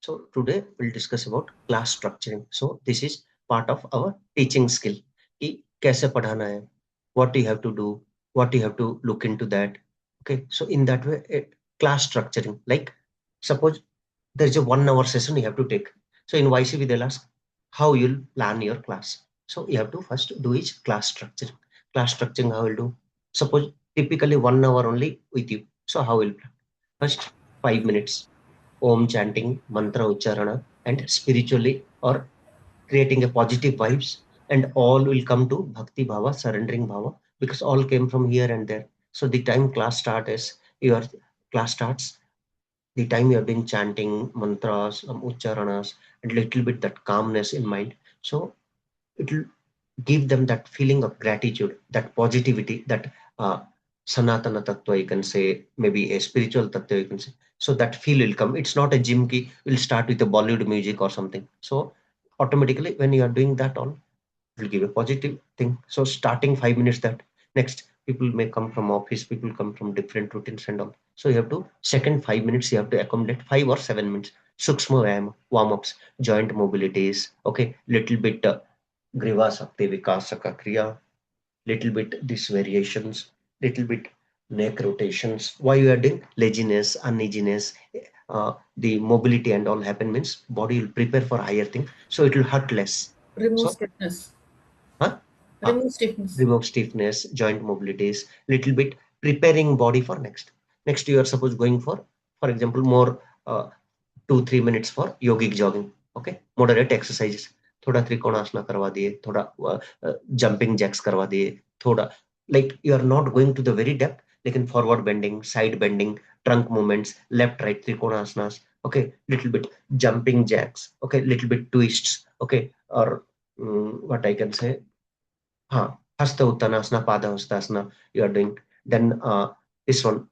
So today we'll discuss about class structuring. So this is part of our teaching skill. कि कैसे पढ़ाना है, what you have to do, what you have to look into that. Okay, so in that way, class structuring. Like suppose there is a 1 hour session you have to take. So in YCB they'll ask how you'll plan your class. So you have to first do is class structuring. Class structuring how you'll do. Suppose typically 1 hour only with you. So how will plan? First 5 minutes Om chanting, mantra ucharana, and spiritually or creating a positive vibes, and all will come to bhakti bhava, surrendering bhava, because all came from here and there. So the time class starts is your class starts, the time you are doing chanting, mantras, ucharanas, and little bit that calmness in mind. So it will give them that feeling of gratitude, that positivity, that sanatana tattva, you can say, maybe a spiritual tattva, you can say. So that feel will come. It's not a gym key, will start with the Bollywood music or something. So automatically, when you are doing that all, it will give a positive thing. So starting 5 minutes that next people may come from office, people come from different routines and all. So you have to second 5 minutes, you have to accommodate 5 or 7 minutes. Sukshma Vyayama, warm-ups, joint mobilities, okay, little bit Griva Sakti Vikasaka Kriya, little bit these variations, little bit neck rotations. Why you are doing laziness, uneasiness, the mobility and all happen means body will prepare for higher thing, so it will hurt less. Remove So, stiffness. huh? Ah, Remove stiffness. remove stiffness, joint mobilities, little bit preparing body for next. Next, you are suppose going for example, more 2-3 minutes for yogic jogging. Okay, moderate exercises. थोड़ा त्रिकोणासना करवा दिए, थोड़ा jumping jacks करवा दिए, थोड़ा like you are not going to the very depth, लेकिन forward bending, side bending, trunk movements, left right त्रिकोणासनास, okay, little bit jumping jacks, okay, little bit twists, okay, or what I can say, hasta uttanasana, pada hastasana, you are doing. Then this one,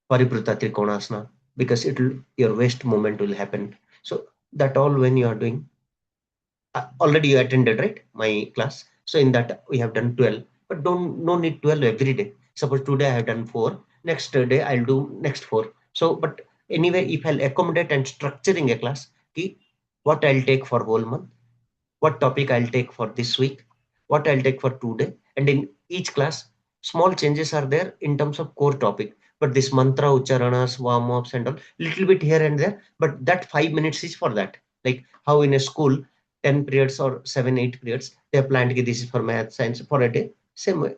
paribruta trikonasana, because it will your waist movement will happen. So that all when you are doing, already you attended right my class. So in that we have done 12, but don't no need 12 every day. Suppose today I have done 4, next day I'll do next 4. So but anyway, if I'll accommodate and structuring a class, what I'll take for whole month, what topic I'll take for this week, what I'll take for today. And in each class, small changes are there in terms of core topic. But this mantra, ucharanas, warm-ups and all, little bit here and there, but that 5 minutes is for that. Like how in a school, 10 periods or 7, 8 periods, they have planned that this is for math, science for a day. Same way.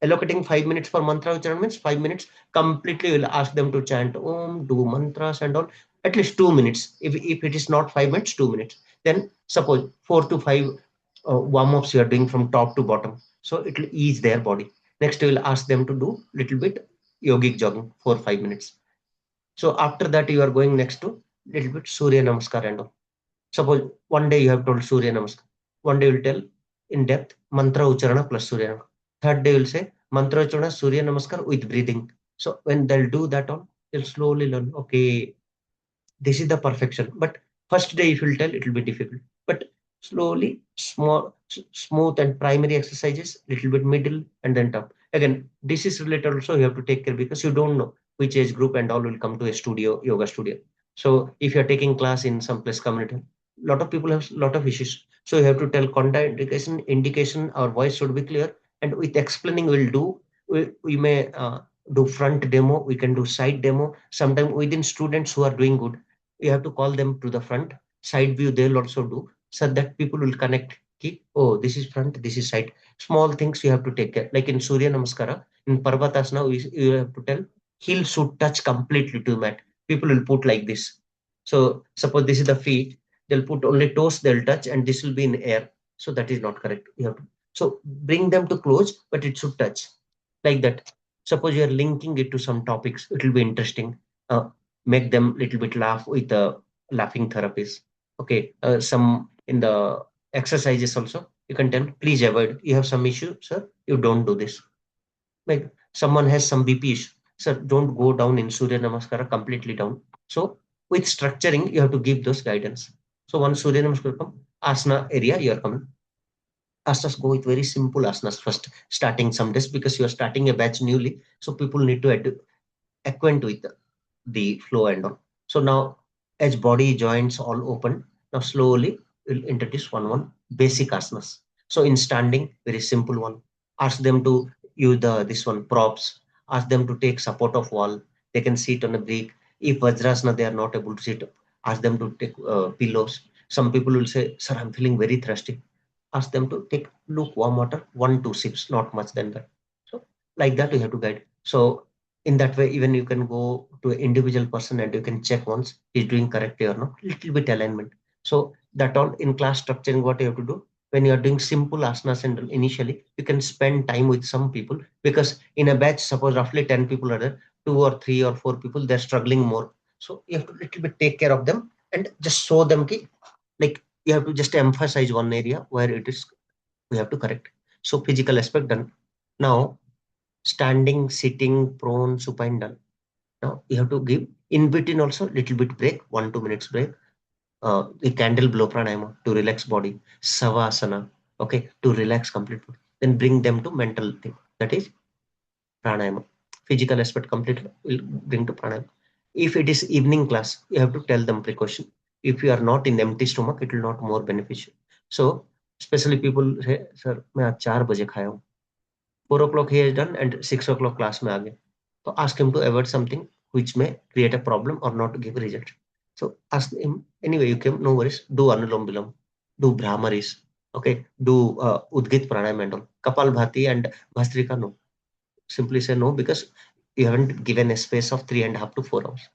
Allocating 5 minutes for mantra ucharan means 5 minutes completely will ask them to chant Om, do mantras and all. At least 2 minutes. If it is not 5 minutes, 2 minutes. Then suppose 4 to 5 warm-ups you are doing from top to bottom. So it will ease their body. Next, you will ask them to do little bit yogic jogging for 5 minutes. So after that, you are going next to little bit Surya Namaskar and all. Suppose one day you have told Surya Namaskar. One day you will tell in depth mantra ucharana plus Surya Namaskar. Third day you will say mantra ucharana Surya Namaskar with breathing. So when they'll do that all, they'll slowly learn. Okay, this is the perfection. But first day if you'll tell, it will be difficult. But slowly, smooth and primary exercises, little bit middle and then top. Again, this is related also you have to take care because you don't know which age group and all will come to a studio, yoga studio. So if you're taking class in some place community, lot of people have lot of issues. So you have to tell content indication, our voice should be clear. And with explaining we'll do, we may do front demo, we can do side demo. Sometimes within students who are doing good, you have to call them to the front. Side view they'll also do, so that people will connect. Oh, this is front, this is side. Small things you have to take care. Like in Surya Namaskara, in Parvatasana, you have to tell heel should touch completely to mat. People will put like this. So suppose this is the feet, they'll put only toes, they'll touch, and this will be in air. So that is not correct. You have to, so bring them to close, but it should touch like that. Suppose you are linking it to some topics, it will be interesting. Make them little bit laugh with the laughing therapies. Okay, some in the exercises also you can tell please avoid. You have some issue, sir. You don't do this. Like someone has some BP issue, sir. Don't go down in Surya Namaskara completely down. So with structuring, you have to give those guidance. So once Surya Namaskara come, asana area you are coming. Asanas go with very simple asanas first, starting some days because you are starting a batch newly. So people need to acquaint with the flow and all. So now As body joints all open, now slowly we'll introduce one basic asanas. So in standing, very simple one. Ask them to use the this one props. Ask them to take support of wall. They can sit on a brick. If Vajrasana they are not able to sit, ask them to take pillows. Some people will say, "Sir, I'm feeling very thirsty." Ask them to take lukewarm water, 1 2 sips, not much than that. So like that you have to guide. So in that way, even you can go to an individual person and you can check once he's doing correctly or not. Little bit alignment. So that all in class structuring, what you have to do when you are doing simple asanas and initially you can spend time with some people, because in a batch, suppose roughly 10 people are there, 2 or 3 or 4 people they're struggling more. So you have to little bit take care of them and just show them ki, like you have to just emphasize one area where it is we have to correct. So physical aspect done. Now standing, sitting, prone, supine done. Now you have to give in between also little bit break, 1 2 minutes break. The candle blow pranayama to relax body, savasana, okay, to relax complete body. Then bring them to mental thing, that is pranayama. Physical aspect completely will bring to pranayama. If it is evening class, you have to tell them precaution. If you are not in empty stomach, it will not more beneficial. So especially people say, sir, मैं आज 4 बजे खाया हूँ. 4 o'clock he has done and 6 o'clock class में आ गए. So ask him to avoid something which may create a problem or not give result. So ask him anyway. You can no worries. Do Anulom Bilom, do Brahmaris, okay. Do Udgit Pranayam and all. Kapal Bhati and Bhastrika no. Simply say no because you haven't given a space of 3.5 to 4 hours.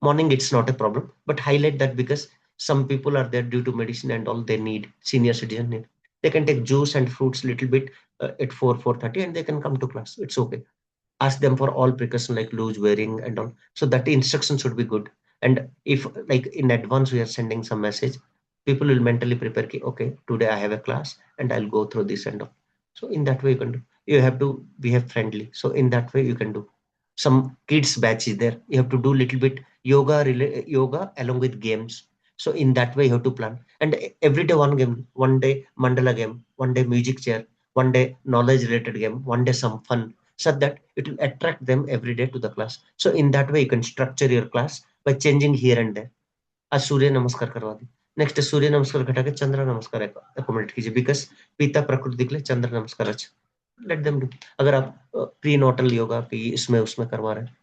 Morning it's not a problem, but highlight that because some people are there due to medicine and all they need, senior citizen need. They can take juice and fruits little bit at 4 4:30 and they can come to class. It's okay. Ask them for all precaution like loose wearing and all. So that the instruction should be good. And if like in advance we are sending some message, people will mentally prepare. Okay, today I have a class and I'll go through this and all. So in that way you can do. You have to behave friendly. So in that way you can do. Some kids batch is there. You have to do little bit yoga along with games. So in that way you have to plan. And every day one game, one day mandala game, one day music chair, one day knowledge related game, one day some fun, so that it will attract them every day to the class. So in that way you can structure your class by changing here and there. आज सूर्य नमस्कार करवा दी, next सूर्य नमस्कार घटा के चंद्र नमस्कार accommodate कीजिए, because पिता प्रकृति के लिए चंद्र नमस्कार अच्छा. Let them do. अगर आप प्री नोटल योगा की इसमें उसमें करवा रहे हैं,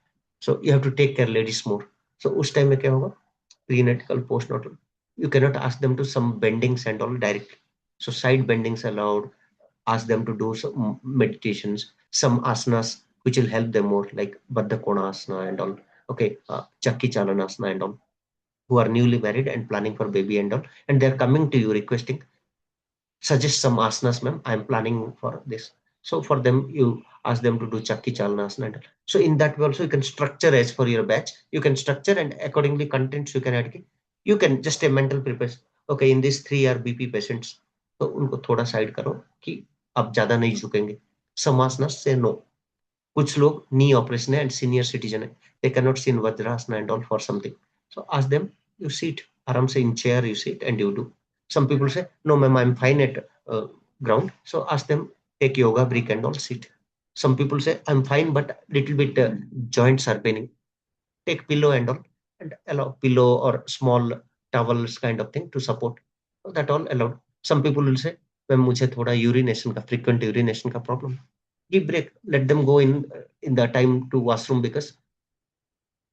so you have to take care ladies more. So उस टाइम में क्या होगा, prenatal postnatal, you cannot ask them to some bendings and all directly. So side bendings allowed. Ask them to do some meditations, some asanas which will help them more, like Baddha Konasana and all. Okay, Chakki Chalanasana and all. Who are newly married and planning for baby and all, and they're coming to you requesting, suggest some asanas, ma'am. I'm planning for this. So for them, you ask them to do Chakki Chalanasana and all. So in that way also you can structure as for your batch. You can structure and accordingly contents you can add. You can just a mental preparation. Okay, in these 3 are BP patients, तो उनको थोड़ा side करो कि अब ज्यादा नहीं झुकेंगे. समासना से नो. कुछ लोग नी ऑपरेशन है एंड सीनियर सिटीजन है, they can not sit in vajrasana and all for something. So ask them, you sit आराम से in chair, you sit and you do. Some people say no ma'am I am fine at ground. So ask them, take yoga break and all, sit. Some people say I'm fine but little bit joints are paining. Take pillow and all, and allow pillow or small towels kind of thing to support. So that all allowed. Some people will say ma'am मुझे थोड़ा urination का, frequent urination का problem. Give break, let them go in the time to washroom, because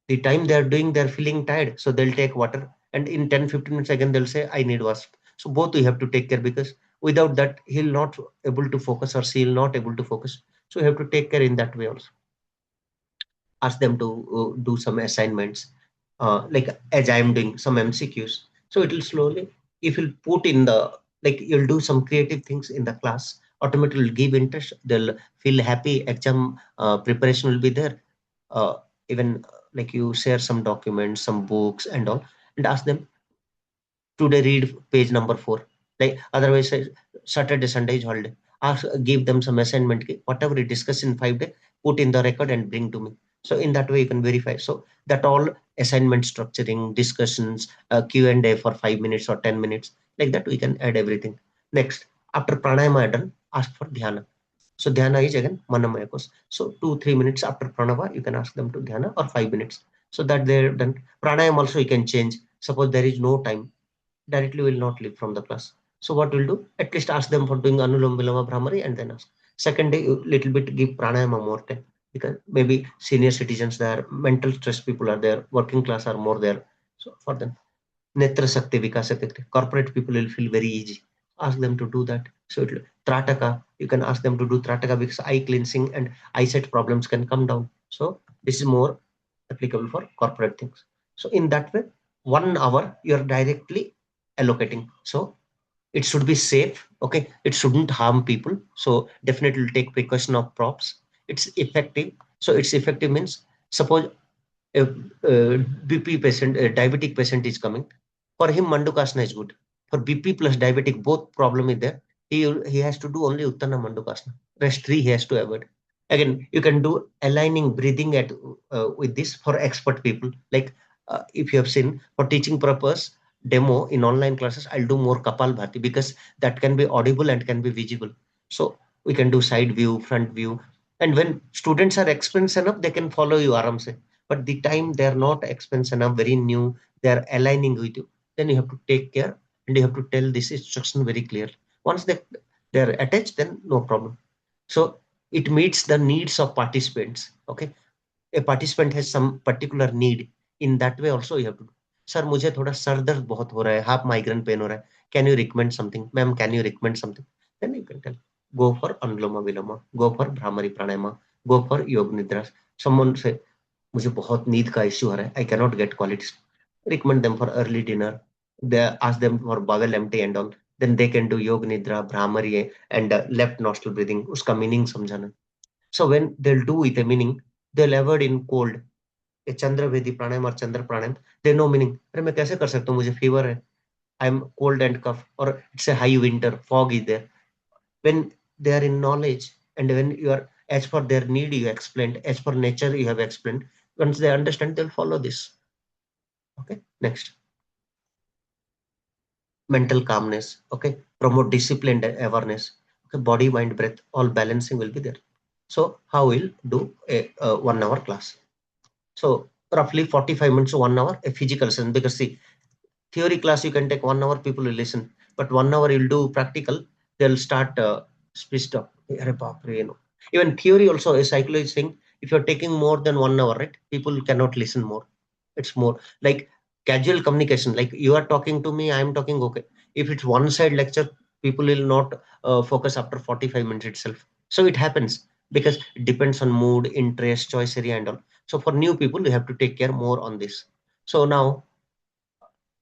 the time they are doing they're feeling tired, so they'll take water and in 10 15 minutes again they'll say I need wash. So both you have to take care, because without that he'll not able to focus or she'll not able to focus. So you have to take care in that way also. Ask them to do some assignments, like as I am doing some MCQs. So it will slowly, if you'll put in the, like you'll do some creative things in the class, automatically will give interest, they'll feel happy. Exam preparation will be there. Even like you share some documents, some books and all, and ask them, today read page number 4. Like otherwise Saturday Sunday is holiday. Ask, give them some assignment, whatever we discuss in 5 days, put in the record and bring to me. So in that way you can verify. So that all assignment structuring, discussions, Q&A for 5 minutes or 10 minutes, like that we can add everything. Next, after pranayama done, ask for dhyana. So dhyana is again manamaya course. So 2 3 minutes after pranava you can ask them to dhyana, or 5 minutes. So that they're done. Pranayam also you can change. Suppose there is no time, directly will not leave from the class. So what we'll do? At least ask them for doing Anulom Viloma Brahmari and then ask. Second day, you little bit give pranayama more time because maybe senior citizens there, mental stress people are there, working class are more there. So for them, Netra Sakti Vikasa Kriya, corporate people will feel very easy. Ask them to do that. So it, Trataka, you can ask them to do Trataka because eye cleansing and eyesight problems can come down. So this is more applicable for corporate things. So in that way, 1 hour you're directly allocating. So it should be safe. Okay, it shouldn't harm people. So definitely take precaution of props. It's effective. So it's effective means suppose a, BP patient, a diabetic patient is coming. For him, Mandukasana is good. For BP plus diabetic, both problem is there. He has to do only Uttana Mandukasana. Rest three he has to avoid. Again, you can do aligning breathing at with this for expert people. Like if you have seen for teaching purpose demo in online classes, I'll do more Kapal Bhati because that can be audible and can be visible. So we can do side view, front view, and when students are experienced enough, they can follow you aram se. But the time they are not expensive enough, very new, they are aligning with you, then you have to take care and you have to tell this instruction very clear. Once they are attached, then no problem. So it meets the needs of participants. Okay, a participant has some particular need. In that way also you have to do. Sir, मुझे थोड़ा sir दर्द बहुत हो रहा है, half migraine pen हो रहा है, can you recommend something? Ma'am, can you recommend something? Then you can tell, go for Anuloma Viloma, go for Bhramari Pranayama, go for Yog Nidra. Someone say, मुझे बहुत नींद का इश्यू आ रहा है, I cannot get quality, recommend them for early dinner, they ask them for bowel empty and all, then they can do yoga nidra bhramari and left nostril breathing, उसका meaning समझाना. So when they will do with a meaning, they will avoid in cold a chandra bhedi pranayama और चंद्र प्राणायाम, they know meaning. अरे मैं कैसे कर सकता हूँ, मुझे फीवर है, I am cold and cough, और it's a high winter, fog is there. When they are in knowledge and when you are, as per their need you explained, as per nature you have explained, once they understand they'll follow this. Okay, next, mental calmness. Okay, promote discipline and awareness. Okay, body mind breath all balancing will be there. So how we'll do a 1 hour class? So roughly 45 minutes to 1 hour a physical session, because see, theory class you can take 1 hour, people will listen, but 1 hour you'll do practical, they'll start spaced up. Arre baap re, you know. Even theory also, a psychologist saying, if you're taking more than 1 hour, right, people cannot listen more. It's more like casual communication, like you are talking to me, I am talking, okay. If it's one side lecture, people will not focus after 45 minutes itself. So it happens because it depends on mood, interest, choice area and all. So for new people we have to take care more on this. So now,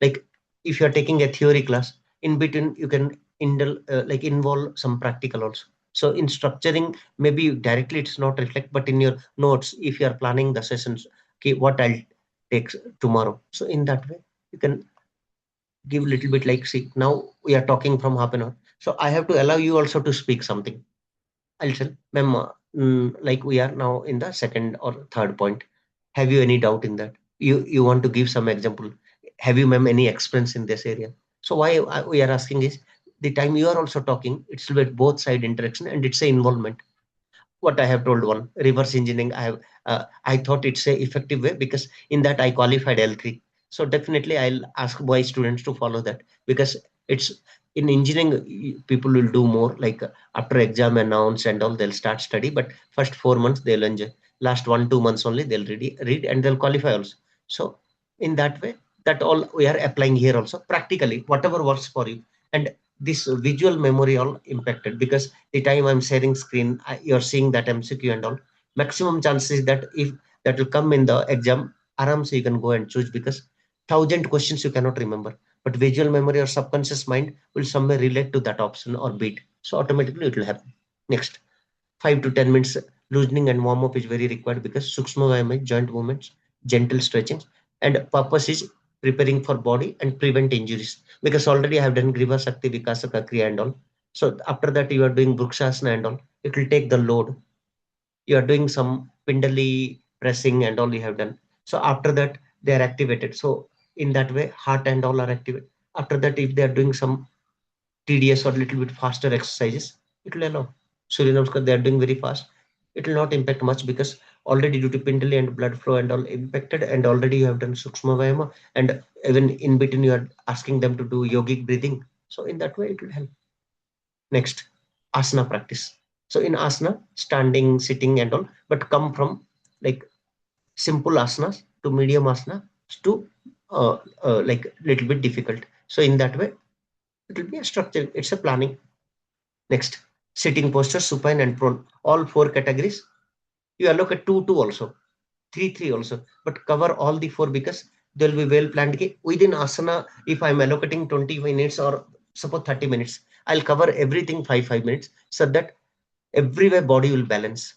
like if you're taking a theory class, in between you can like involve some practical also. So in structuring, maybe directly it's not reflect, but in your notes, if you are planning the sessions, okay, what I'll take tomorrow, so in that way you can give a little bit, like see, now we are talking from half an hour, so I have to allow you also to speak something. I'll tell, ma'am, like we are now in the second or third point. Have you any doubt in that? You want to give some example? Have you, ma'am, any experience in this area? So why we are asking is, the time you are also talking, it's with both side interaction and it's a involvement. What I have told, one reverse engineering, I thought it's a effective way because in that I qualified L3. So definitely I'll ask my students to follow that, because it's in engineering, people will do more like after exam announced and all, they'll start study, but first 4 months they'll enjoy. Last 1 2 months only they'll read and they'll qualify also. So in that way, that all we are applying here also practically, whatever works for you. And this visual memory all impacted, because the time I'm sharing screen, you're seeing that MCQ and all. Maximum chances that if that will come in the exam, aram so you can go and choose, because 1,000 questions you cannot remember, but visual memory or subconscious mind will somewhere relate to that option or beat. So automatically it will happen. Next, 5 to 10 minutes loosening and warm up is very required, because sukshma vayam, joint movements, gentle stretching, and purpose is preparing for body and prevent injuries. Because already I have done Griva Shakti Vikasaka Kriya and all. So after that you are doing Brukshasana and all. It will take the load. You are doing some Pindali pressing and all you have done. So after that they are activated. So in that way, heart and all are activated. After that, if they are doing some tedious or little bit faster exercises, it will allow. Surya Namaskar, they are doing very fast. It will not impact much, because already due to Pindali and blood flow and all impacted, and already you have done Sukshma Vayama, and even in between you are asking them to do yogic breathing. So in that way it will help. Next, asana practice. So in asana, standing, sitting and all, but come from like simple asanas to medium asana to like little bit difficult. So in that way, it will be a structure. It's a planning. Next, sitting posture, supine and prone. All four categories. You allocate two also, three also, but cover all the four because they'll be well planned. Within asana, if I'm allocating 20 minutes or suppose 30 minutes, I'll cover everything 5 minutes so that everywhere body will balance,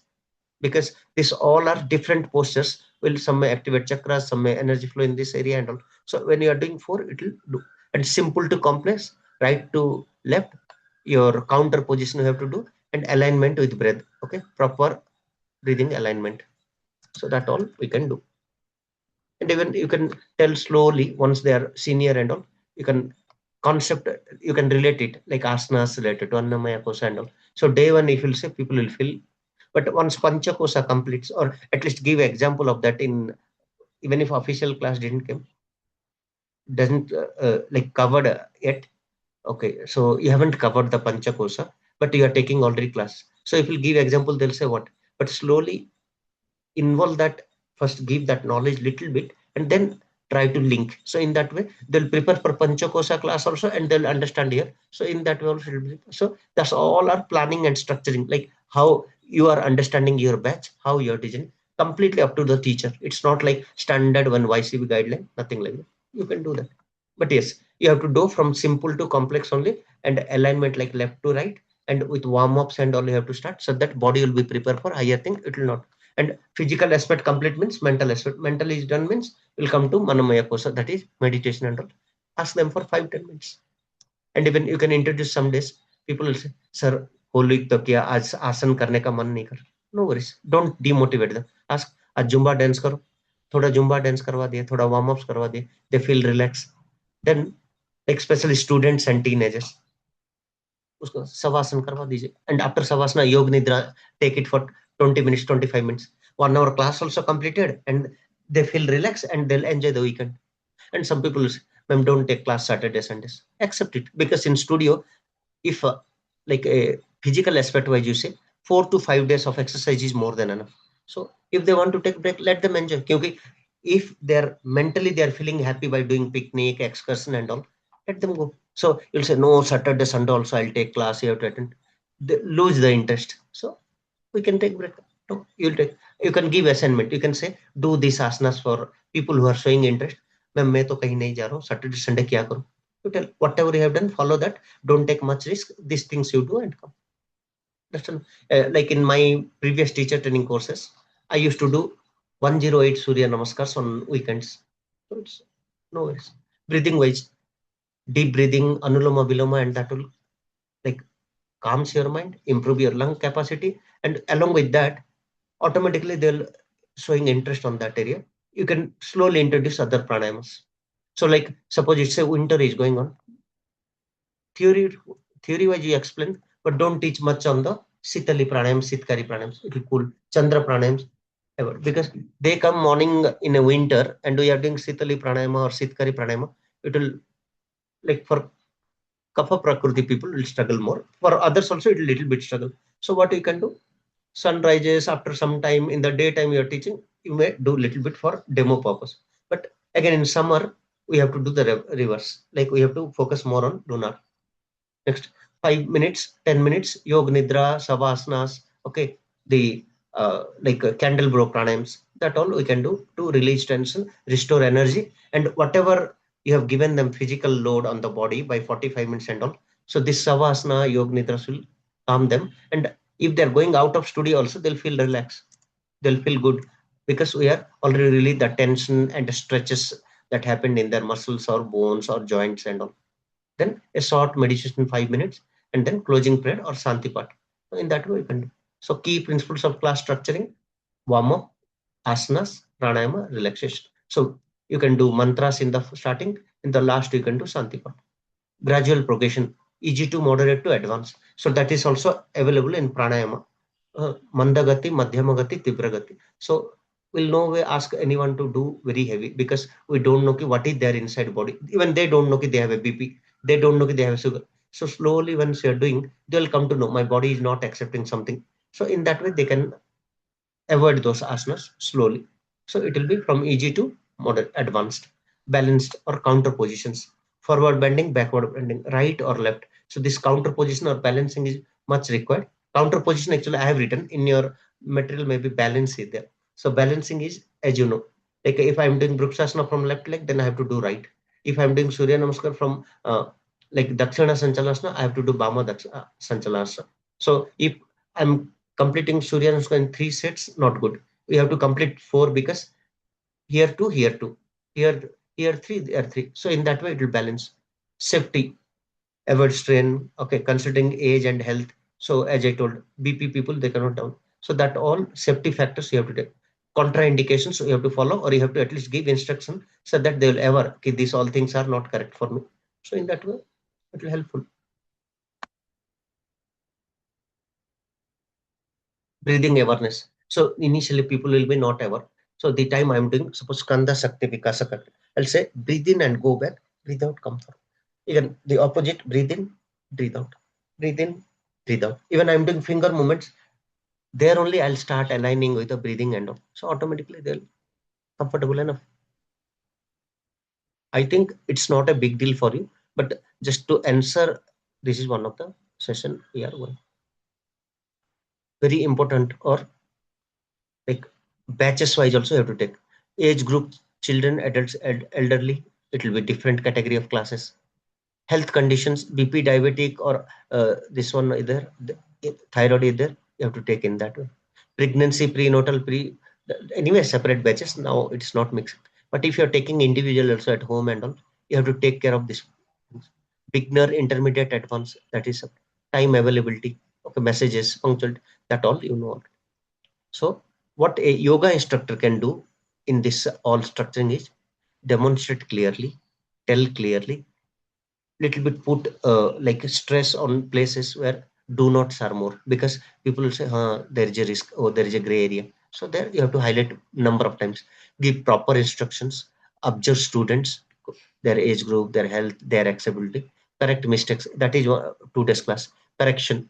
because these all are different postures. Will some may activate chakras, some may energy flow in this area and all. So when you are doing four, it will do. And simple to complex, right to left, your counter position you have to do, and alignment with breath. Okay, proper breathing alignment. So that all we can do. And even you can tell slowly once they are senior and all. You can concept, you can relate it like asanas related to Annamaya Kosa and all. So day one, if you'll say, people will feel. But once Panchakosa completes, or at least give example of that in, even if official class didn't come, doesn't like covered yet. Okay, so you haven't covered the Panchakosa, but you are taking already class. So if you give example, they'll say what? But slowly involve that, first give that knowledge little bit, and then try to link. So in that way, they'll prepare for Panchakosa class also, and they'll understand here. So in that way also, so that's all our planning and structuring, like how you are understanding your batch, how you're teaching, completely up to the teacher. It's not like standard one YCB guideline, nothing like that. You can do that. But yes, you have to do from simple to complex only, and alignment like left to right, and with warm-ups and all you have to start, so that body will be prepared for higher thing. It will not. And physical aspect complete means mental aspect. Mental is done means will come to Manomaya Kosa, that is meditation and all. Ask them for 5-10 minutes. And even you can introduce some days. People will say, Sir, Holi तो क्या आज आसन करने का मन नहीं कर. No worries. Don't demotivate them. Ask, आज जुम्बा डांस करो. थोड़ा जुम्बा डांस करवा दिए, थोड़ा वार्म अप्स करवा दिए. They feel relaxed. Then, especially students and teenagers, उसको शवासन करवा दीजिए. And after savasana, योग nidra, take it for 20 minutes, 25 minutes. 1 hour class also completed, and they feel relaxed and they'll enjoy the weekend. And some people say, ma'am, don't take class Saturday, Sundays. Accept it, because in studio, if like a physical aspect wise, you say 4 to 5 days of exercise is more than enough. So if they want to take break, let them enjoy. Because if they're mentally they are feeling happy by doing picnic, excursion and all, let them go. So you'll say, no, Saturday, Sunday also I'll take class, you have to attend. They lose the interest. So we can take break. No, you can give assignment. You can say, do these asanas for people who are showing interest. Ma'am मैं तो कहीं नहीं जा रहा हूँ, Saturday, Sunday क्या करूँ? You tell whatever you have done, follow that. Don't take much risk. These things you do and come. That's like in my previous teacher training courses, I used to do 108 Surya Namaskars on weekends. So it's no worries. Breathing wise, deep breathing, Anuloma Viloma, and that will like calms your mind, improve your lung capacity, and along with that, automatically they'll showing interest on that area. You can slowly introduce other pranayamas. So like suppose it's a winter is going on. Theory wise you explain, but don't teach much on the Sitali pranayams, Sitkari pranayams. It will cool Chandra pranayams ever, because they come morning in a winter and we are doing Sitali pranayama or Sitkari pranayama. It will like for Kapha Prakriti people will struggle more. For others also it will little bit struggle. So what you can do? Sunrises after some time in the daytime you are teaching, you may do little bit for demo purpose. But again in summer we have to do the reverse. Like we have to focus more on lunar. Next 5 minutes, 10 minutes, yoga nidra, savasanas, okay, the like candle bro pranayams, that all we can do to release tension, restore energy, and whatever you have given them physical load on the body by 45 minutes and all. So this savasana, yoga nidras will calm them, and if they're going out of studio also, they'll feel relaxed, they'll feel good, because we are already released the tension and the stretches that happened in their muscles or bones or joints and all. Then a short meditation 5 minutes, and then closing prayer or Santi Pat. So in that way you can do. So key principles of class structuring: warm up, asanas, pranayama, relaxation. So you can do mantras in the starting, in the last you can do Santi Pat. Gradual progression, easy to moderate to advanced. So that is also available in pranayama. Mandagati, Madhyamagati, Tibragati. So we'll no way ask anyone to do very heavy because we don't know what is there inside body. Even they don't know they have a BP. They don't know they have sugar. So slowly once you're doing, they'll come to know my body is not accepting something. So in that way, they can avoid those asanas slowly. So it will be from easy to moderate, advanced, balanced or counter positions, forward bending, backward bending, right or left. So this counter position or balancing is much required. Counter position actually I have written in your material, maybe balance is there. So balancing is, as you know, like if I'm doing Brukshasana from left leg, then I have to do right. If I'm doing Surya Namaskar from like Dakshina Sanchalasana, I have to do Bama Sanchalasana. So if I'm completing Surya Namaskar in 3 sets, not good. We have to complete 4 because here two, here three, there three. So in that way, it will balance. Safety, avoid strain. Okay, considering age and health. So as I told, BP people they cannot down. So that all safety factors you have to take. Contraindications you have to follow, or you have to at least give instruction so that they will ever. Okay, these all things are not correct for me. So in that way, it will helpful. Breathing awareness. So initially people will be not aware. So the time I'm doing, suppose Skanda Shakti Vikasa Karta, I'll say breathe in and go back, breathe out, come forward. Even the opposite, breathe in, breathe out, breathe in, breathe out. Even I'm doing finger movements, there only I'll start aligning with the breathing and all. So automatically they'll comfortable enough. I think it's not a big deal for you, but just to answer, this is one of the session we are going. Very important, or like batches wise also you have to take age group, children, adults, elderly, it will be different category of classes. Health conditions, BP, diabetic, or this one either thyroid either, you have to take in that way. Pregnancy, prenatal, anyway separate batches, now it's not mixed. But if you're taking individual also at home and all, you have to take care of this. Beginner, intermediate, advanced, that is time availability, okay, messages, punctual, that all you know. So what a yoga instructor can do in this all structuring is demonstrate clearly, tell clearly, little bit put like stress on places where do not sir more, because people will say, there is a risk or there is a gray area. So there you have to highlight number of times, give proper instructions, observe students, their age group, their health, their accessibility, correct mistakes. That is 2 days class. Correction,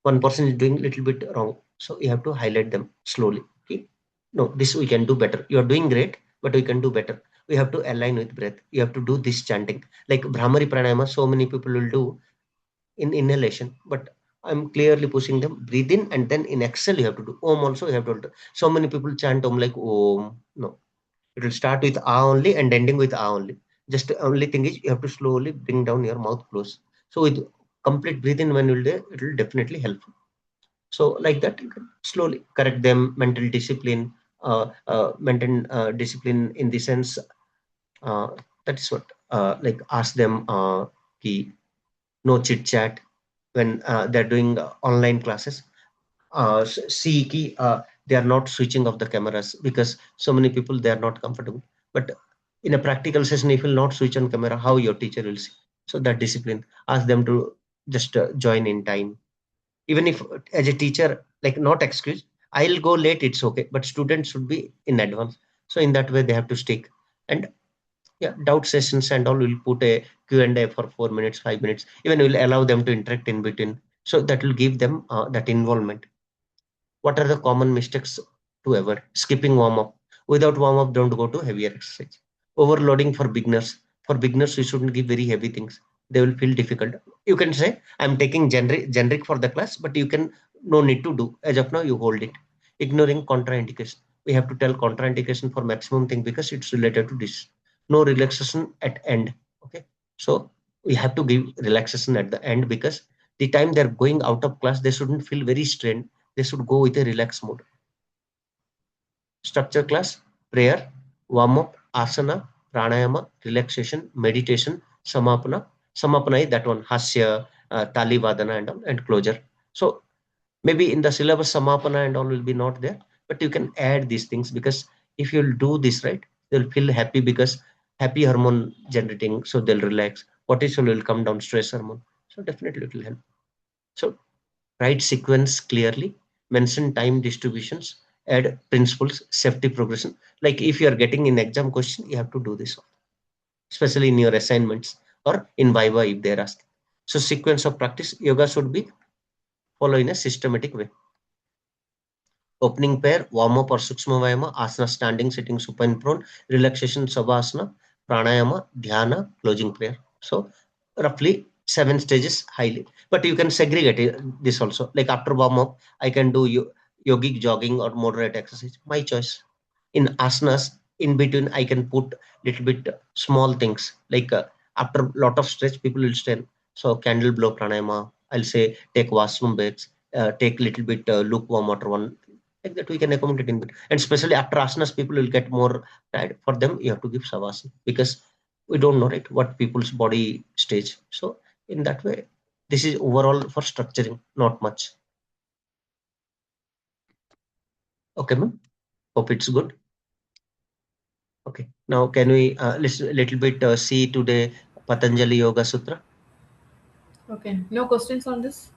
one person is doing a little bit wrong, so you have to highlight them slowly. Okay, no, this we can do better. You are doing great, but we can do better. We have to align with breath. You have to do this chanting, like Brahmari pranayama. So many people will do in inhalation, but I'm clearly pushing them. Breathe in and then in exhale you have to do Om also. You have to do. So many people chant Om like Om. No, it will start with A only and ending with A only. Just the only thing is you have to slowly bring down your mouth close. So with complete breathe in when you will do, it will definitely help. So like that, you can slowly correct them. Mental discipline, maintain discipline in the sense, uh, that is what, like ask them ki, no chit chat when they're doing online classes. See ki, they are not switching off the cameras, because so many people they are not comfortable. But in a practical session, if you will not switch on camera, how your teacher will see? So that discipline, ask them to just join in time. Even if as a teacher, like not excuse, I'll go late, it's okay, but students should be in advance. So in that way they have to stick. And yeah, doubt sessions and all, will put a Q&A for 4 minutes, 5 minutes, even will allow them to interact in between. So that will give them that involvement. What are the common mistakes to avoid? Skipping warm up. Without warm up, don't go to heavier exercise. Overloading for beginners. For beginners, we shouldn't give very heavy things. They will feel difficult. You can say, I'm taking generic for the class, but you can no need to do. As of now, you hold it. Ignoring contraindication. We have to tell contraindication for maximum thing because it's related to this. No relaxation at end. Okay. So we have to give relaxation at the end, because the time they're going out of class, they shouldn't feel very strained. They should go with a relaxed mode. Structure class, prayer, warm up, asana, pranayama, relaxation, meditation, samapana. Samapana is that one, hasya, tali vadana and all, and closure. So maybe in the syllabus, samapana and all will be not there, but you can add these things, because if you'll do this right, they'll feel happy, because happy hormone generating, so they'll relax. Cortisol will come down, stress hormone. So definitely it will help. So write sequence clearly, mention time distributions, add principles, safety progression. Like if you are getting in exam question, you have to do this, especially in your assignments or in Viva if they're asking. So sequence of practice, yoga should be follow in a systematic way. Opening pair, warm up or Sukshma Vayama, asana standing, sitting, supine prone, relaxation, Savasana, pranayama, dhyana, closing prayer. So roughly 7 stages highly. But you can segregate this also. Like after warm up, I can do yogic jogging or moderate exercise. My choice. In asanas, in between, I can put little bit small things like after lot of stretch, people will stand. So candle blow pranayama. I'll say take washroom breaks, take little bit lukewarm water one, like that we can accommodate in between. And especially after asanas, people will get more tired. For them, you have to give savasana because we don't know right what people's body stage. So in that way, this is overall for structuring, not much. Okay, ma'am. Hope it's good. Okay. Now can we listen a little bit see today Patanjali Yoga Sutra? Okay. No questions on this?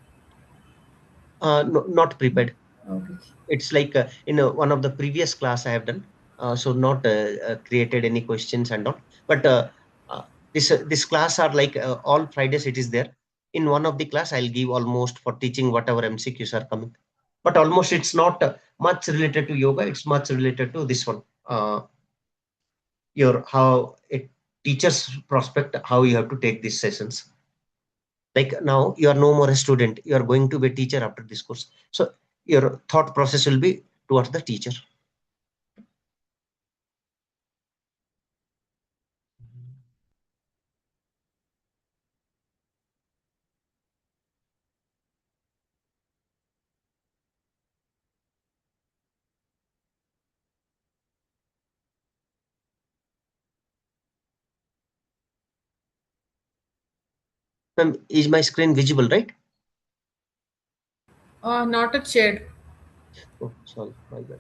No, not prepared. Okay. It's like in one of the previous class I have done, so not created any questions and all. But uh, this class are like all Fridays it is there. In one of the class, I'll give almost for teaching whatever MCQs are coming. But almost it's not much related to yoga. It's much related to this one. Your how it teacher's prospect, how you have to take these sessions. Like now you are no more a student, you are going to be a teacher after this course. So your thought process will be towards the teacher. Ma'am, is my screen visible, right? Not a shared. Oh, sorry, my bad.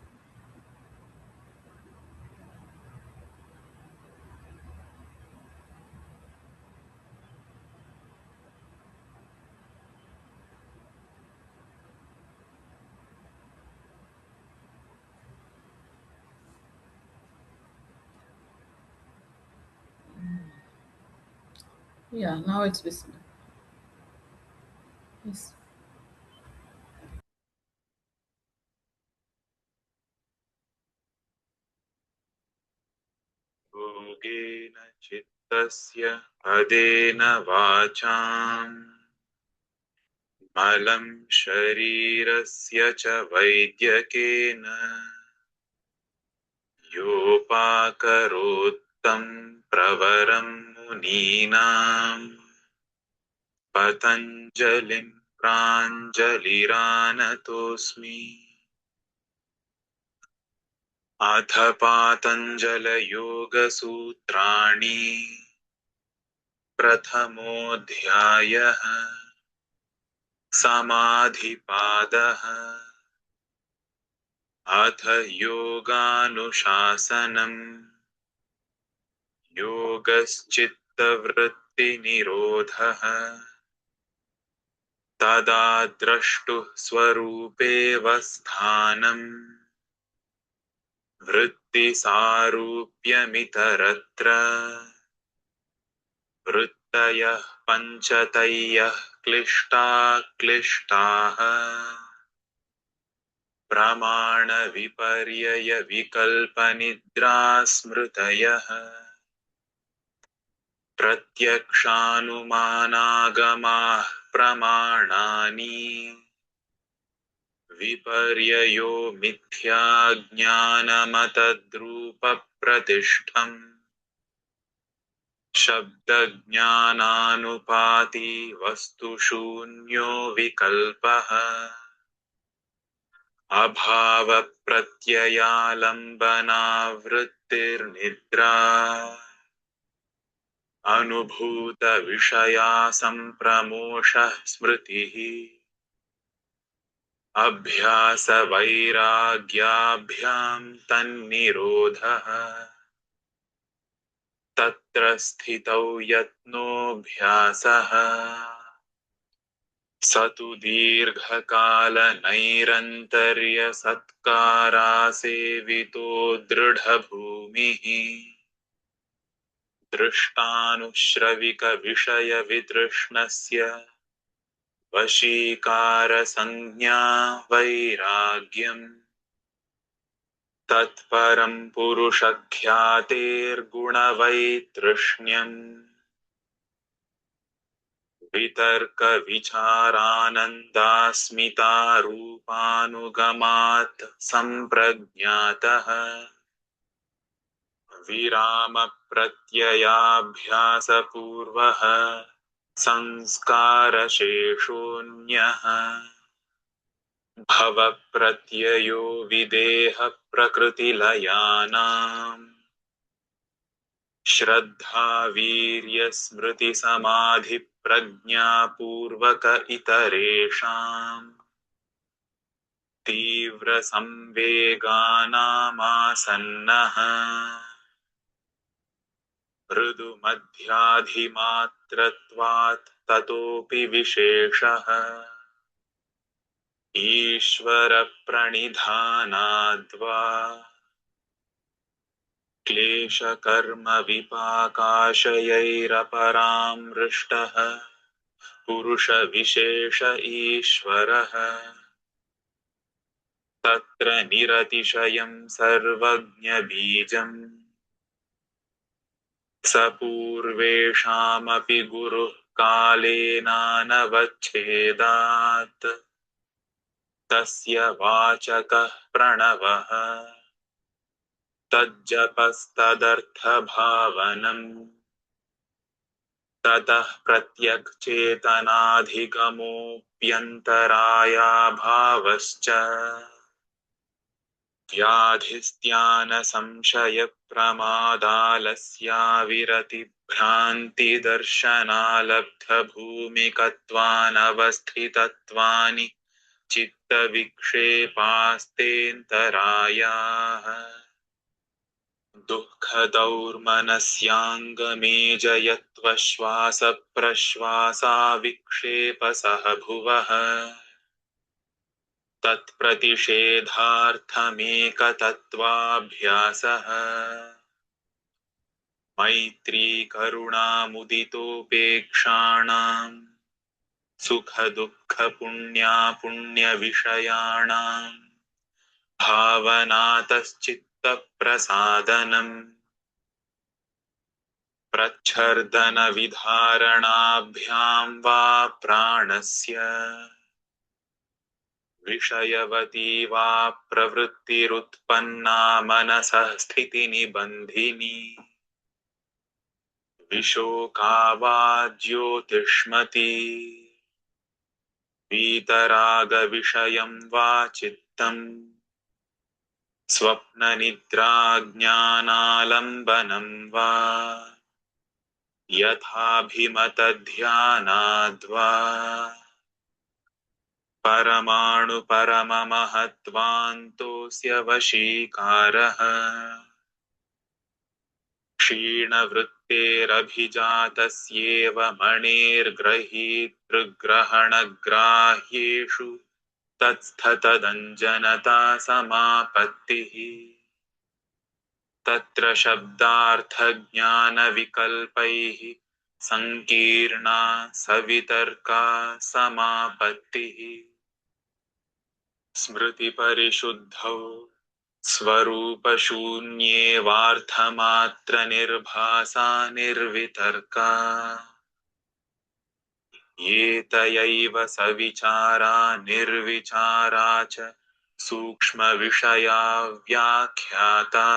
Yeah, now it's visible. Yes. योगेन चित्तस्य पदेन वाचाम् मलं शरीरस्य च वैद्यकेन योपाकरोत्तं प्रवरं मुनीनाम् पतञ्जलिं प्राञ्जलिरानतोऽस्मि अथ पातञ्जलयोगसूत्राणि प्रथमोऽध्यायः समाधिपादः अथ योगानुशासनम् योगश्चित्तवृत्तिनिरोधः तदा द्रष्टुः स्वरूपेव स्थानम् वृत्तिसारूप्यमितरत्र वृत्तयः पञ्चतयः क्लिष्टाः प्रमाणविपर्ययविकल्पनिद्रास्मृतयः प्रत्यक्षानुमानागमाः प्रमाणानि विपर्ययो मिथ्याज्ञानमतद्रूपप्रतिष्ठम् शब्दज्ञानानुपाति वस्तुशून्यो विकल्पः अभावप्रत्ययालम्बनावृत्तिर्निद्रा अनुभूतविषया सम्प्रमोषः स्मृतिः अभ्यासवैराग्याभ्यां तन्निरोधः तत्र स्थितौ यत्नोऽभ्यासः स तु दीर्घकालनैरन्तर्य सत्कारासेवितो दृढभूमिः दृष्टानुश्रविकविषयवितृष्णस्य वशीकारसंज्ञा वैराग्यम् तत्परं पुरुषख्यातेर्गुणवैतृष्ण्यम् वितर्कविचारानन्दास्मितारूपानुगमात् सम्प्रज्ञातः विरामप्रत्ययाभ्यासपूर्वः संस्कारशेषोऽन्यः भवप्रत्ययो विदेहप्रकृतिलयानाम् श्रद्धावीर्यस्मृतिसमाधिप्रज्ञापूर्वक इतरेषाम् तीव्रसंवेगानामासन्नः मृदुमध्याधिमात्रत्वात् ततोऽपि विशेषः ईश्वरप्रणिधानाद्वा क्लेशकर्मविपाकाशयैरपरामृष्टः पुरुषविशेष ईश्वरः तत्र निरतिशयं सर्वज्ञबीजम् स पूर्वेषामपि गुरुः कालेनानवच्छेदात् तस्य वाचकः प्रणवः तज्जपस्तदर्थभावनम् ततः प्रत्यक्चेतनाधिगमोऽप्यन्तरायाभावश्च व्याधिस्त्यानसंशयप्रमादालस्याविरतिभ्रान्तिदर्शनालब्धभूमिकत्वानवस्थितत्वानि चित्तविक्षेपास्तेऽन्तरायाः दुःखदौर्मनस्याङ्गमेजयत्वश्वासप्रश्वासाविक्षेपसह तत्प्रतिषेधार्थमेकतत्त्वाभ्यासः मैत्रीकरुणामुदितोपेक्षाणाम् सुखदुःखपुण्यापुण्यविषयाणाम् भावनातश्चित्तप्रसादनम् प्रच्छर्दनविधारणाभ्यां वा प्राणस्य विषयवती वा प्रवृत्तिरुत्पन्ना मनसः स्थितिनिबन्धिनी विशोका वा ज्योतिष्मती वीतरागविषयं वा चित्तम् स्वप्ननिद्राज्ञानालम्बनं वा यथाभिमतध्यानाद्वा परमाणुपरममहत्त्वान्तोऽस्य वशीकारः क्षीणवृत्तेरभिजातस्येव मणेर्ग्रहीतृग्रहणग्राह्येषु तत्स्थतदञ्जनता समापत्तिः तत्र शब्दार्थज्ञानविकल्पैः संकीर्णा सवितर्का समापत्तिः स्मृतिपरिशुद्धौ स्वरूपशून्येवार्थमात्रनिर्भासा निर्वितर्का एतयैव सविचारा निर्विचारा च सूक्ष्मविषया व्याख्याता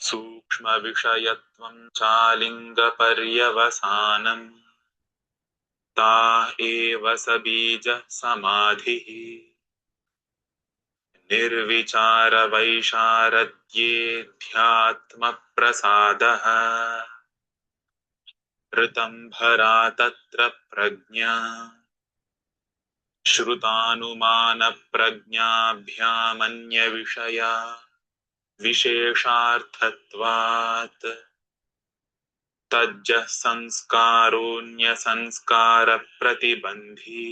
सूक्ष्मविषयत्वं चालिङ्गपर्यवसानम् ता एव सबीजसमाधिः निर्विचारवैशारद्येऽध्यात्मप्रसादः ऋतम्भरा तत्र प्रज्ञा श्रुतानुमानप्रज्ञाभ्यामन्यविषया विशेषार्थत्वात् तज्जः संस्कारोऽन्यसंस्कारप्रतिबन्धी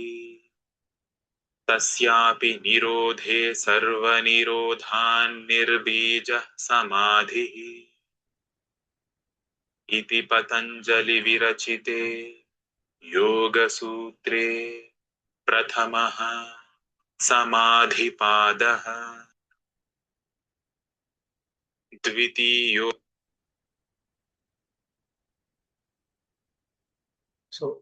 तस्यापि निरोधे सर्वनिरोधान् निर्बीजः समाधिः इति पतञ्जलिविरचिते योगसूत्रे प्रथमः समाधिपादः द्वितीयो So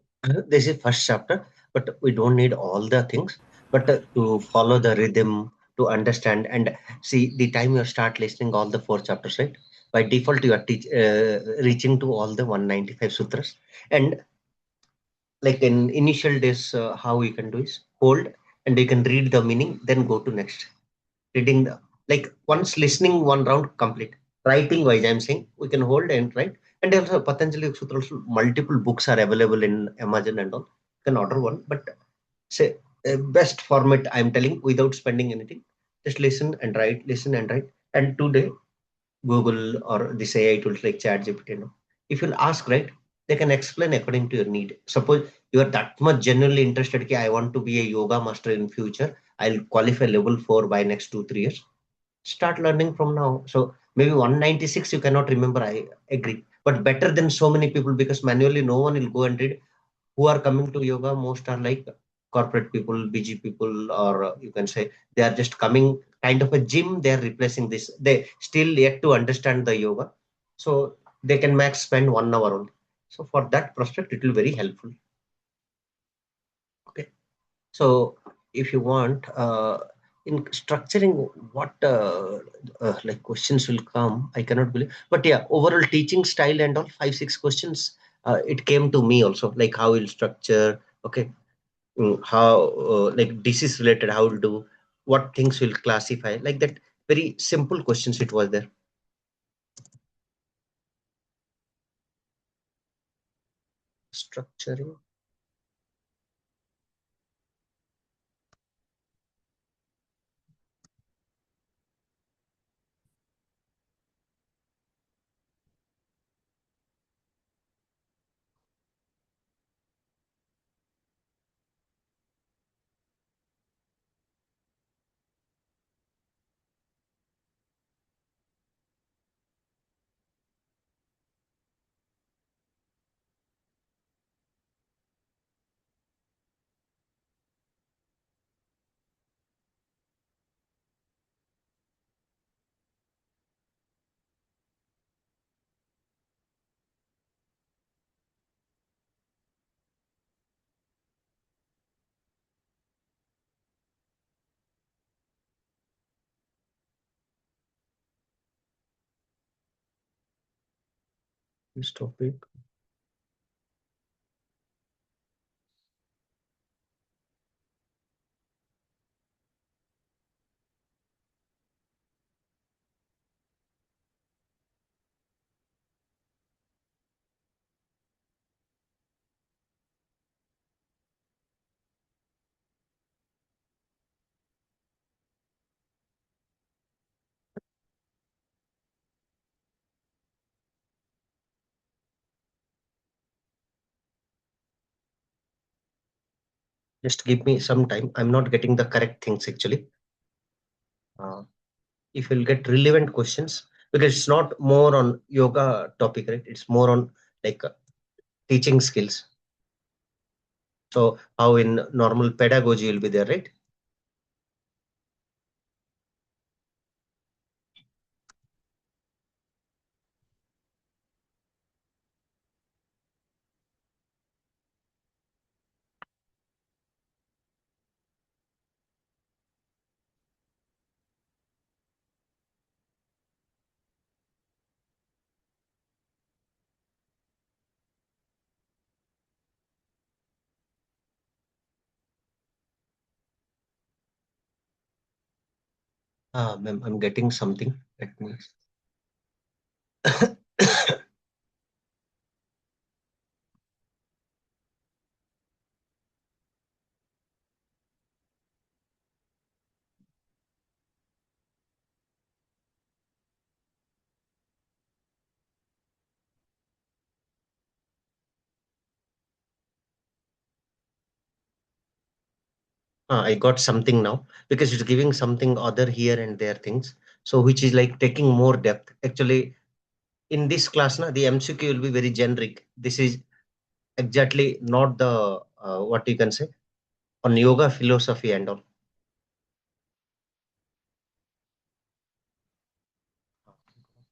this is first chapter, but we don't need all the things. But to follow the rhythm, to understand and see the time you start listening all the four chapters, right? By default, you are reaching to all the 195 sutras. And like in initial days, how you can do is hold and you can read the meaning, then go to next. Reading the like once listening one round complete. Writing wise, I'm saying we can hold and write. And also Patanjali Yoga Sutra also multiple books are available in Amazon and all. You can order one, but say best format I'm telling without spending anything. Just listen and write, listen and write. And today Google or this AI tools like ChatGPT, if you'll ask, right, they can explain according to your need. Suppose you are that much genuinely interested, okay, I want to be a yoga master in future. I'll qualify level 4 by next 2 3 years. Start learning from now. So maybe 196 you cannot remember. I agree, but better than so many people because manually no one will go and read. Who are coming to yoga? Most are like corporate people, busy people, or you can say they are just coming kind of a gym. They are replacing this. They still yet to understand the yoga, so they can max spend 1 hour only. So for that prospect, it will very helpful. Okay. So if you want, in structuring what like questions will come, I cannot believe. But yeah, overall teaching style and all 5 6 questions. It came to me also, like how will structure. Okay, how like disease related, how will do, what things will classify, like that. Very simple questions it was there. Structuring. This topic. Just give me some time, I'm not getting the correct things actually. uh, if you'll get relevant questions, because it's not more on yoga topic, right? It's more on like teaching skills. So how in normal pedagogy will be there, right? Ma'am, I'm getting something. Let me. I got something now because it's giving something other here and there things. So which is like taking more depth. Actually, in this class, na, the MCQ will be very generic. This is exactly not the what you can say on yoga philosophy and all.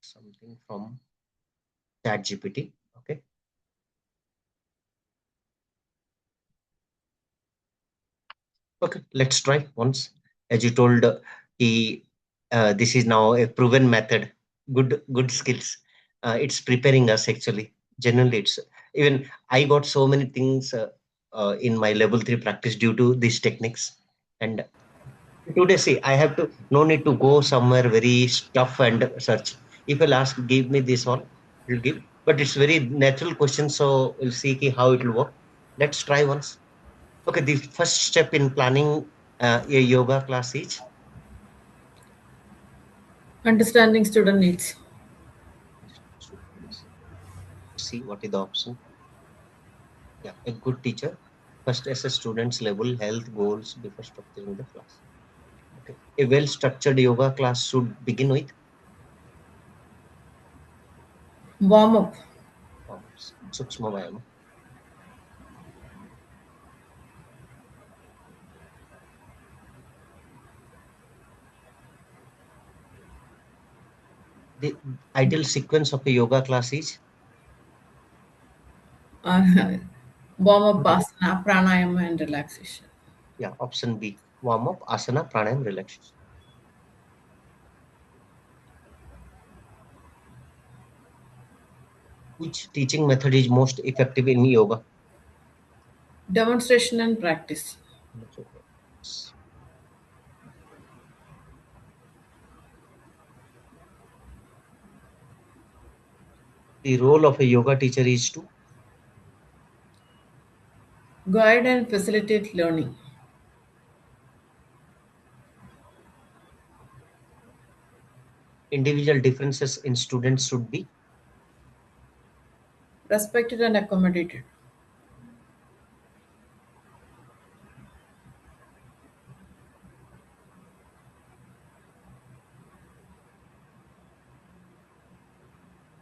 Something from ChatGPT. Okay. Okay, let's try once. As you told, this is now a proven method. Good skills. It's preparing us actually. Generally, it's even I got so many things in my level 3 practice due to these techniques. And today, see, I have to no need to go somewhere very stuff and search. If you'll ask, give me this one, you'll give. But it's very natural question, so we'll see how it will work. Let's try once. Okay, the first step in planning a yoga class is Understanding student needs. see what is the option. Yeah, a good teacher first assess students' level, health, goals before structuring the class. Okay, a well-structured yoga class should begin with Warm up. Sukshma Vayama. The ideal sequence of a yoga class is Uh, warm up, asana, pranayama, and relaxation. yeah, option B, warm up, asana, pranayam, relaxation. Which teaching method is most effective in yoga? Demonstration and practice. The role of a yoga teacher is to Guide and facilitate learning. individual differences in students should be Respected and accommodated.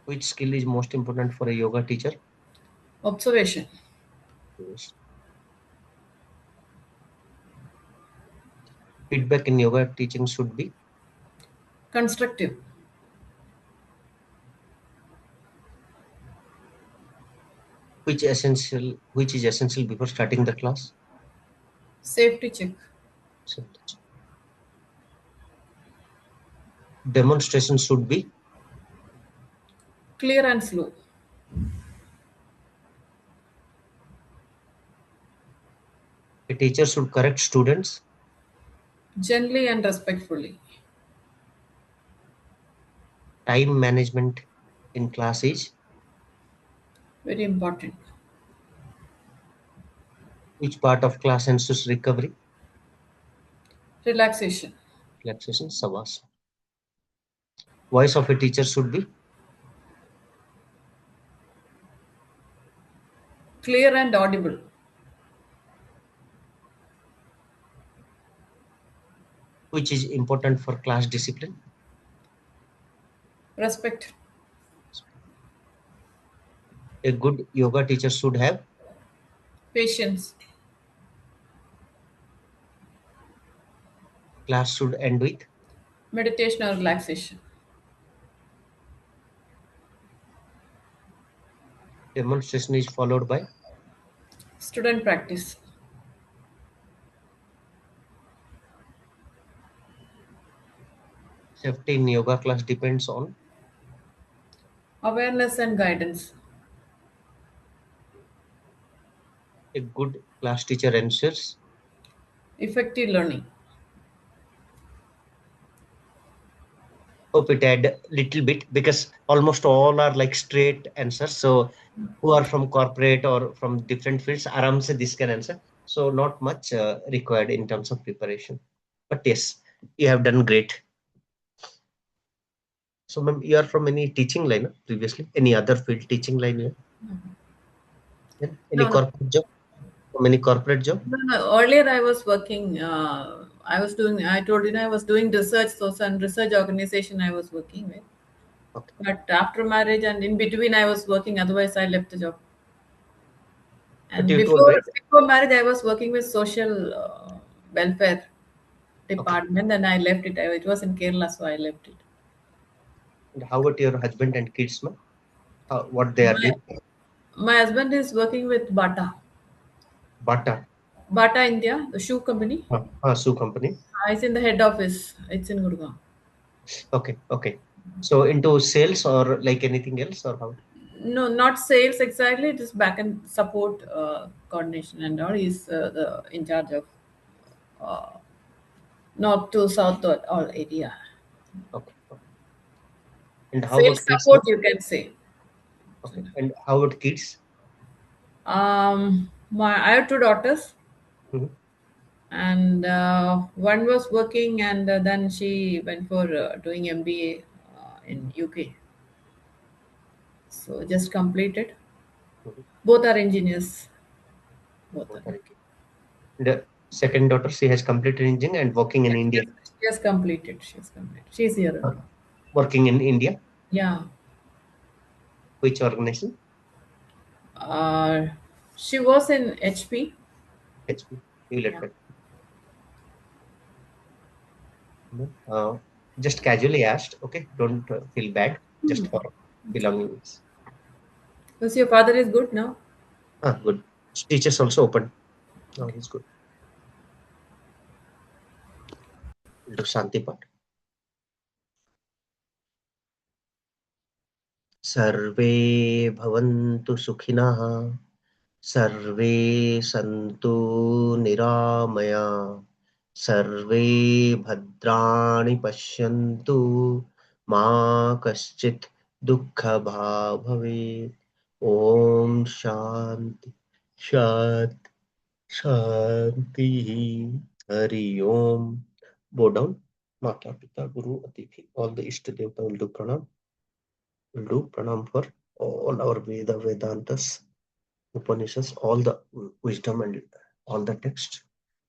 which skill is most important for a yoga teacher? Observation. Yes. Feedback in yoga teaching should be Constructive. which is essential before starting the class. Safety check. So, demonstration should be Clear and slow. a teacher should correct students. Gently and respectfully. Time management in class is Very important. which part of class ensures recovery? Relaxation. Relaxation, savasana. Voice of a teacher should be Clear and audible. which is important for class discipline. Respect. A good yoga teacher should have Patience. class should end with Meditation or relaxation. demonstration is followed by Student practice. safety in yoga class depends on Awareness and guidance. a good class teacher ensures. Effective learning. Hope it add little bit because almost all are like straight answers. So who are from corporate or from different fields, aram se this can answer. So not much required in terms of preparation. But yes, you have done great. So ma'am, you are from any teaching line previously? Any other field teaching line? Yeah? Any No, no. corporate job? Many corporate job? No, earlier I was working. I told you I was doing research. So some research organization I was working with. Okay. But after marriage and in between, I was working. Otherwise, I left the job. But And you told, right? before marriage, I was working with social welfare Okay. department. Then I left it. It was in Kerala, so I left it. And how about your husband and kids, ma'am? What they are My, doing? my husband is working with Bata, Bata India, the shoe company. shoe company. It's in the head office. It's in Gurgaon. Okay, okay. So into sales or like anything else or how? No, not sales exactly. It is back and support coordination and all. He's the in charge of uh, north to south to all area. Okay, okay. And how Sales about kids, support, ma'am? you can say. Okay. And how about kids? I have two daughters, Mhm. and one was working, and then she went for doing MBA in UK. So just completed. Mhm. Both are engineers. Both are Okay. UK. The second daughter, she has completed engineering and working in India. She has completed. She has completed. She's here Uh, only. Working in India. Yeah. Which organization? Uh, she was in HP. HP. Hewlett Yeah. Packard. Uh, just casually asked. Okay, don't feel bad. Just for belongings. Because your father is good now. Good. Teachers also open. Oh, it's good. Do Shanti part. सर्वे भवन्तु सुखिनः सर्वे सन्तु निरामया सर्वे भद्राणि पश्यन्तु मा कश्चित् दुःखभाग् भवेत् ॐ शान्ति शान्ति शान्तिः हरि ओम bow down माता पिता गुरु अतिथि all the ishta devata will do pranam. We'll do pranam for all our Veda, Vedantas, Upanishads, all the wisdom and all the text,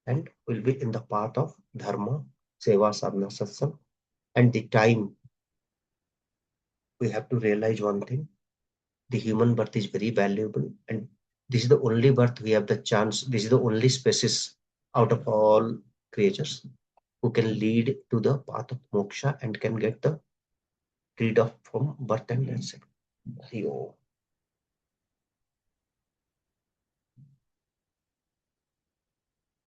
and will be in the path of Dharma, Seva, Sadhana, Satsang. And the time we have to realize one thing: the human birth is very valuable, and this is the only birth we have the chance. This is the only species out of all creatures who can lead to the path of moksha and can get the freedom from birth and death. Hari Om.